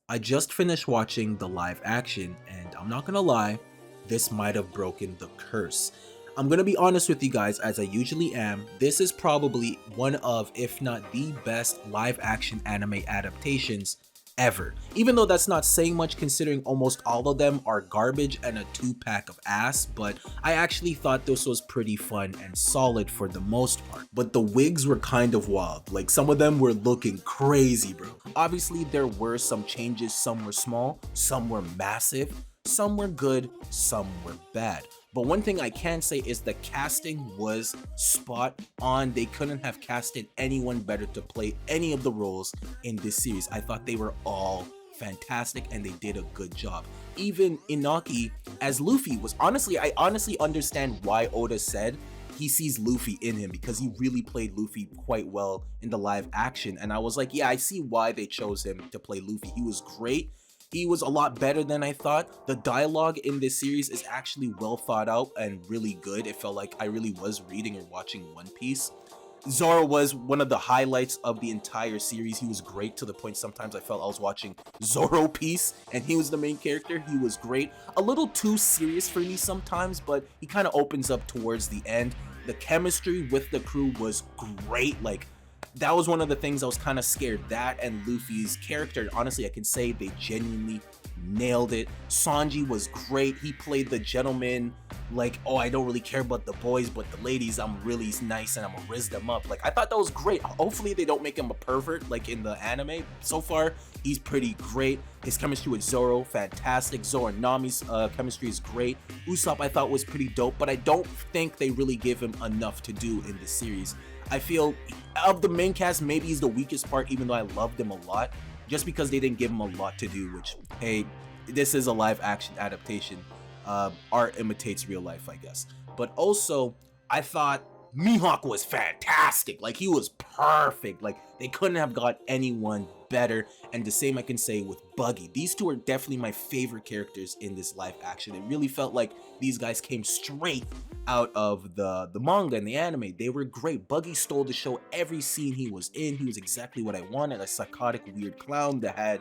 I just finished watching the live action, and I'm not gonna lie, this might have broken the curse. I'm gonna be honest with you guys, as I usually am, this is probably one of, if not the best live action anime adaptations ever. Even though that's not saying much considering almost all of them are garbage and a two-pack of ass, but I actually thought this was pretty fun and solid for the most part. But the wigs were kind of wild, like some of them were looking crazy, bro. Obviously there were some changes, some were small, some were massive, some were good, some were bad. But one thing I can say is the casting was spot on. They couldn't have casted anyone better to play any of the roles in this series. I thought they were all fantastic and they did a good job. Even Inaki as Luffy was I honestly understand why Oda said he sees Luffy in him, because he really played Luffy quite well in the live action. And I was like, yeah, I see why they chose him to play Luffy. He was great. He was a lot better than I thought. The dialogue in this series is actually well thought out and really good. It felt like I really was reading or watching One Piece. Zoro was one of the highlights of the entire series. He was great to the point sometimes I felt I was watching Zoro Piece and he was the main character. He was great. A little too serious for me sometimes, but he kind of opens up towards the end. The chemistry with the crew was great. Like, that was one of the things I was kind of scared. That and Luffy's character, honestly, I can say they genuinely nailed it. Sanji was great. He played the gentleman, like, oh, I don't really care about the boys, but the ladies, I'm really nice and I'm gonna riz them up. Like, I thought that was great. Hopefully they don't make him a pervert like in the anime. So far, he's pretty great. His chemistry with Zoro, fantastic. Zoro and Nami's chemistry is great. Usopp I thought was pretty dope, but I don't think they really give him enough to do in the series. I feel of the main cast, maybe he's the weakest part, even though I loved him a lot, just because they didn't give him a lot to do, which, hey, this is a live action adaptation. Art imitates real life, I guess. But also, I thought Mihawk was fantastic. Like, he was perfect. Like, they couldn't have got anyone better. And the same I can say with Buggy. These two are definitely my favorite characters in this live action. It really felt like these guys came straight out of the manga and the anime. They were great. Buggy stole the show every scene he was in. He was exactly what I wanted. A psychotic, weird clown that had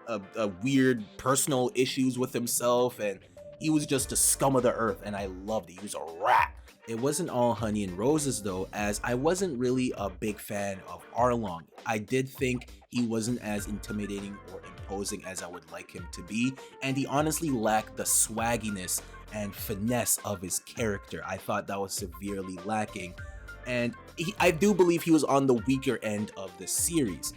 a weird personal issues with himself, and he was just a scum of the earth, and I loved it. He was a rat. It wasn't all honey and roses though, as I wasn't really a big fan of Arlong. I did think he wasn't as intimidating or imposing as I would like him to be, and he honestly lacked the swagginess and finesse of his character. I thought that was severely lacking, and I do believe he was on the weaker end of the series.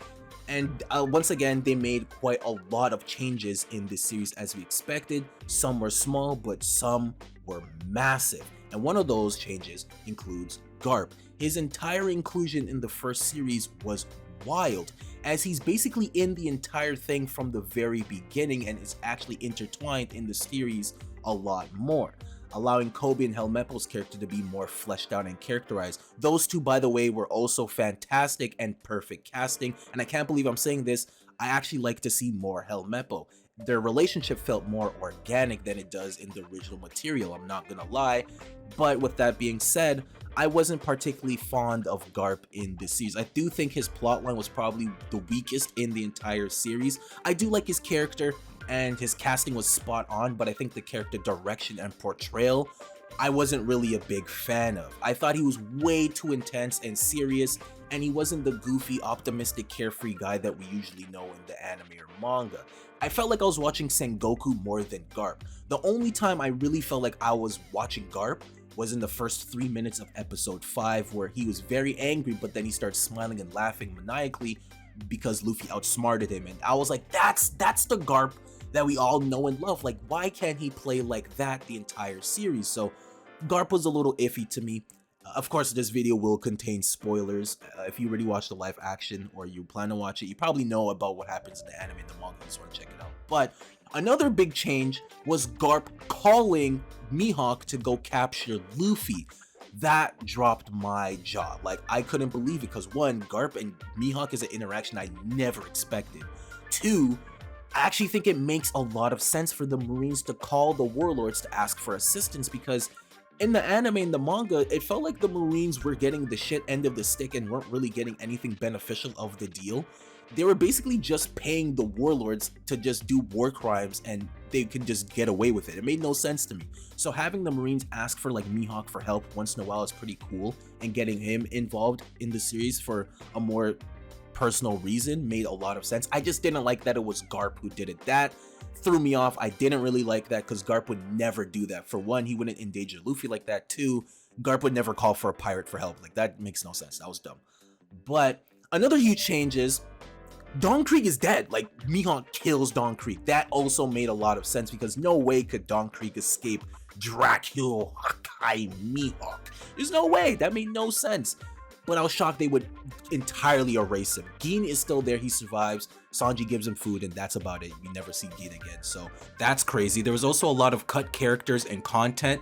And once again, they made quite a lot of changes in this series as we expected. Some were small, but some were massive. And one of those changes includes GARP. His entire inclusion in the first series was wild, as he's basically in the entire thing from the very beginning and is actually intertwined in the series a lot more, allowing Koby and Helmeppo's character to be more fleshed out and characterized. Those two, by the way, were also fantastic and perfect casting, and I can't believe I'm saying this, I actually like to see more Helmeppo. Their relationship felt more organic than it does in the original material, I'm not gonna lie. But with that being said, I wasn't particularly fond of GARP in this series. I do think his plotline was probably the weakest in the entire series. I do like his character, and his casting was spot on, but I think the character direction and portrayal I wasn't really a big fan of. I thought he was way too intense and serious, and he wasn't the goofy, optimistic, carefree guy that we usually know in the anime or manga. I felt like I was watching Sengoku more than GARP. The only time I really felt like I was watching GARP was in the first 3 minutes of episode 5, where he was very angry, but then he starts smiling and laughing maniacally because Luffy outsmarted him, and I was like, that's the GARP that we all know and love. Like, why can't he play like that the entire series? So GARP was a little iffy to me. Of course, this video will contain spoilers. If you already watched the live action or you plan to watch it, you probably know about what happens in the anime and the manga. Just want to check it out. But another big change was GARP calling Mihawk to go capture Luffy. That dropped my jaw. Like, I couldn't believe it, because one, GARP and Mihawk is an interaction I never expected. Two, I actually think it makes a lot of sense for the Marines to call the warlords to ask for assistance, because in the anime and the manga, it felt like the Marines were getting the shit end of the stick and weren't really getting anything beneficial of the deal. they were basically just paying the warlords to just do war crimes and they could just get away with it. It made no sense to me. So having the Marines ask for like Mihawk for help once in a while is pretty cool, and getting him involved in the series for a more personal reason made a lot of sense. I just didn't like that it was GARP who did it. That threw me off. I didn't really like that because GARP would never do that. For one, he wouldn't endanger Luffy like that. Two, GARP would never call for a pirate for help. Like, that makes no sense. That was dumb. But another huge change is Don Krieg is dead. Like, Mihawk kills Don Krieg. That also made a lot of sense because no way could Don Krieg escape Dracula Hakai Mihawk. There's no way. That made no sense. But I was shocked they would entirely erase him. Gin is still there, he survives. Sanji gives him food, and that's about it. You never see Gin again, so that's crazy. There was also a lot of cut characters and content.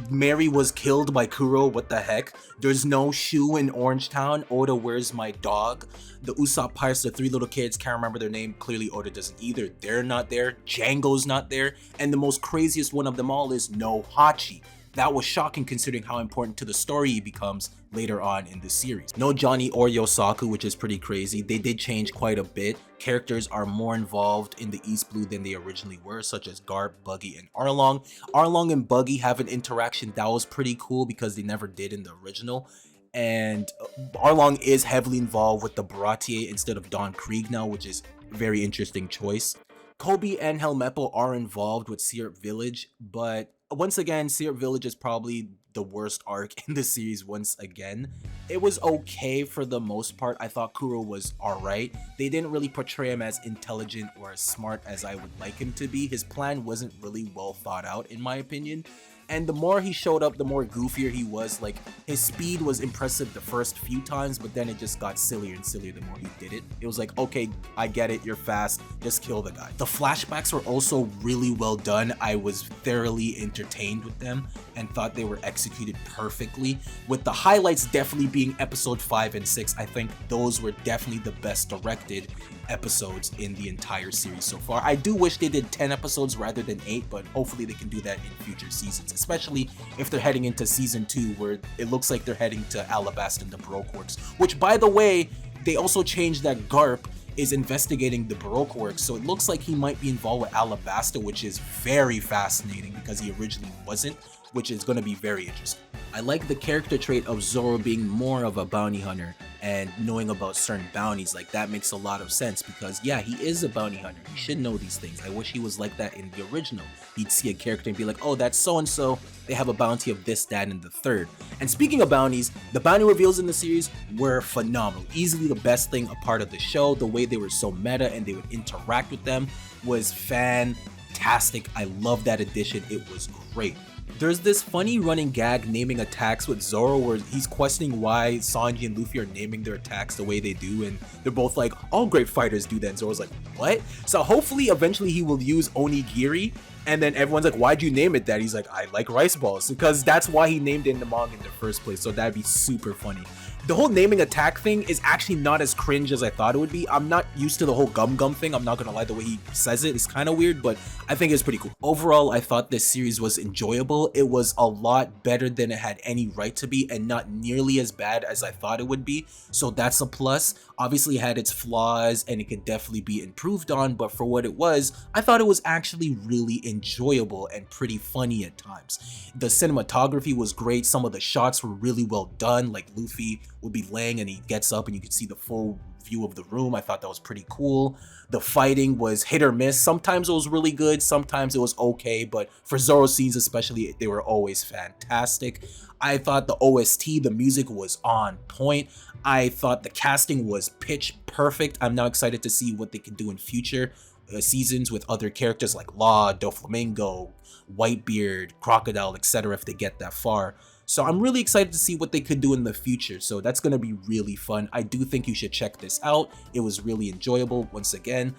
Mary was killed by Kuro, what the heck? There's no shoe in Orange Town. Oda, where's my dog? The Usopp Pirates, the three little kids, can't remember their name. Clearly Oda doesn't either. They're not there. Django's not there. And the most craziest one of them all is no Hachi. That was shocking considering how important to the story he becomes later on in the series. No Johnny or Yosaku, which is pretty crazy. They did change quite a bit. Characters are more involved in the East Blue than they originally were, such as GARP, Buggy, and Arlong. Arlong and Buggy have an interaction that was pretty cool because they never did in the original. And Arlong is heavily involved with the Baratie instead of Don Krieg now, which is a very interesting choice. Koby and Helmeppo are involved with Syrup Village, but once again, Syrup Village is probably the worst arc in the series once again. It was okay for the most part. I thought Kuro was alright. They didn't really portray him as intelligent or as smart as I would like him to be. His plan wasn't really well thought out in my opinion. And the more he showed up, the more goofier he was. Like, his speed was impressive the first few times, but then it just got sillier and sillier the more he did it. It was like, okay, I get it, you're fast, just kill the guy. The flashbacks were also really well done. I was thoroughly entertained with them and thought they were executed perfectly, with the highlights definitely being episode 5 and 6. I think those were definitely the best directed episodes in the entire series so far. I do wish they did 10 episodes rather than 8, but hopefully they can do that in future seasons, especially if they're heading into season 2 where it looks like they're heading to Alabasta and the Baroque Works, which, by the way, they also changed that GARP is investigating the Baroque Works, so it looks like he might be involved with Alabasta, which is very fascinating because he originally wasn't, which is going to be very interesting. I like the character trait of Zoro being more of a bounty hunter and knowing about certain bounties. Like, that makes a lot of sense because, yeah, he is a bounty hunter. He should know these things. I wish he was like that in the original. He'd see a character and be like, oh, that's so-and-so. They have a bounty of this, that, and the third. And speaking of bounties, the bounty reveals in the series were phenomenal. Easily the best thing a part of the show. The way they were so meta and they would interact with them was fantastic. I love that addition. It was great. There's this funny running gag naming attacks with Zoro where he's questioning why Sanji and Luffy are naming their attacks the way they do, and they're both like, all great fighters do that, and Zoro's like, what? So hopefully eventually he will use Onigiri, and then everyone's like, why'd you name it that? He's like, I like rice balls, because that's why he named it in the manga in the first place, so that'd be super funny. The whole naming attack thing is actually not as cringe as I thought it would be. I'm not used to the whole gum gum thing. I'm not gonna lie, the way he says it is kind of weird, but I think it's pretty cool. Overall, I thought this series was enjoyable. It was a lot better than it had any right to be and not nearly as bad as I thought it would be. So that's a plus. Obviously it had its flaws and it could definitely be improved on, but for what it was, I thought it was actually really enjoyable and pretty funny at times. The cinematography was great. Some of the shots were really well done, like Luffy would be laying and he gets up and you can see the full view of the room. I thought that was pretty cool. The fighting was hit or miss. Sometimes it was really good, sometimes it was okay, but for Zoro scenes especially, they were always fantastic. I thought the OST, the music was on point. I thought the casting was pitch perfect. I'm now excited to see what they can do in future seasons with other characters like Law, Doflamingo, Whitebeard, Crocodile, etc. if they get that far. So I'm really excited to see what they could do in the future. So that's going to be really fun. I do think you should check this out. It was really enjoyable. Once again,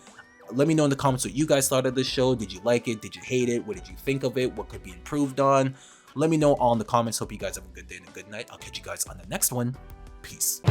let me know in the comments what you guys thought of this show. Did you like it? Did you hate it? What did you think of it? What could be improved on? Let me know all in the comments. Hope you guys have a good day and a good night. I'll catch you guys on the next one. Peace.